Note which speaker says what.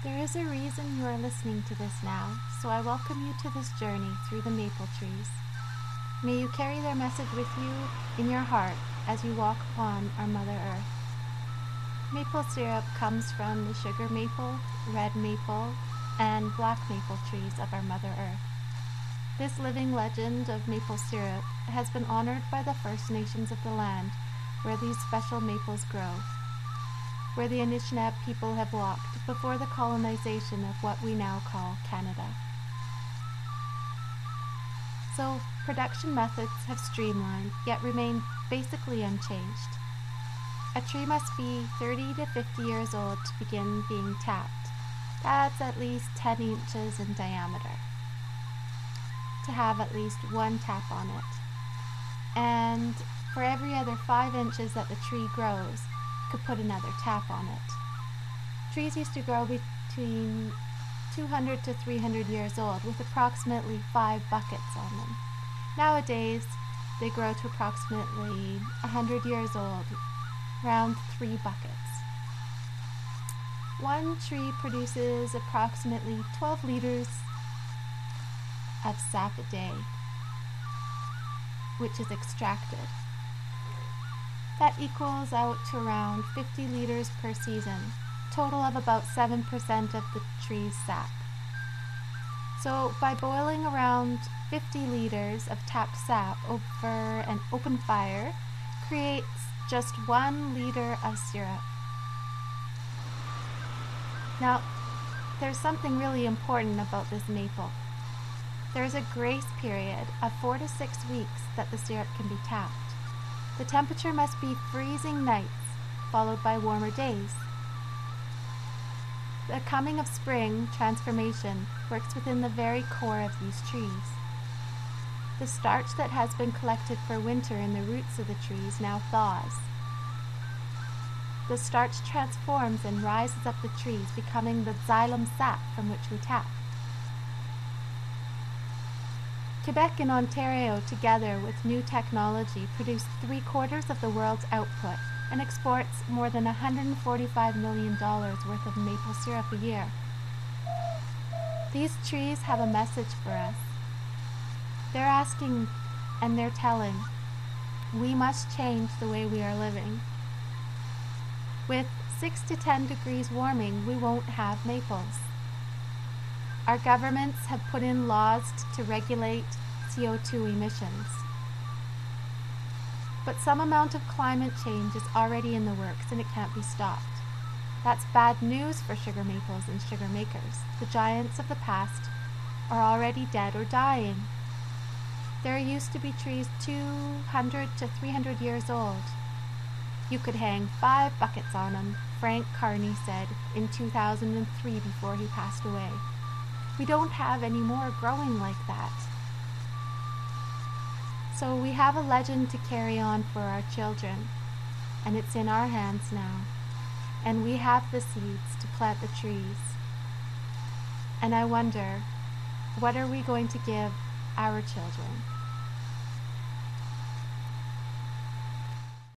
Speaker 1: There is a reason you are listening to this now, so I welcome you to this journey through the maple trees. May you carry their message with you in your heart as you walk upon our Mother Earth. Maple syrup comes from the sugar maple, red maple, and black maple trees of our Mother Earth. This living legend of maple syrup has been honored by the First Nations of the land where these special maples grow, where the Anishinaabe people have walked before the colonization of what we now call Canada. So, production methods have streamlined, yet remain basically unchanged. A tree must be 30 to 50 years old to begin being tapped. That's at least 10 inches in diameter, to have at least one tap on it. And for every other 5 inches that the tree grows, could put another tap on it. Trees used to grow between 200 to 300 years old with approximately 5 buckets on them. Nowadays, they grow to approximately 100 years old, around 3 buckets. One tree produces approximately 12 liters of sap a day, which is extracted. That equals out to around 50 liters per season, total of about 7% of the tree's sap. So by boiling around 50 liters of tapped sap over an open fire, creates just 1 liter of syrup. Now, there's something really important about this maple. There's a grace period of 4 to 6 weeks that the syrup can be tapped. The temperature must be freezing nights, followed by warmer days. The coming of spring transformation works within the very core of these trees. The starch that has been collected for winter in the roots of the trees now thaws. The starch transforms and rises up the trees, becoming the xylem sap from which we tap. Quebec and Ontario, together with new technology, produce 3/4 of the world's output and exports more than $145 million worth of maple syrup a year. These trees have a message for us. They're asking and they're telling, we must change the way we are living. With 6 to 10 degrees warming, we won't have maples. Our governments have put in laws to regulate CO2 emissions. But some amount of climate change is already in the works and it can't be stopped. That's bad news for sugar maples and sugar makers. The giants of the past are already dead or dying. There used to be trees 200 to 300 years old. You could hang 5 buckets on them, Frank Carney said in 2003 before he passed away. We don't have any more growing like that. So we have a legend to carry on for our children, and it's in our hands now. And we have the seeds to plant the trees. And I wonder, what are we going to give our children?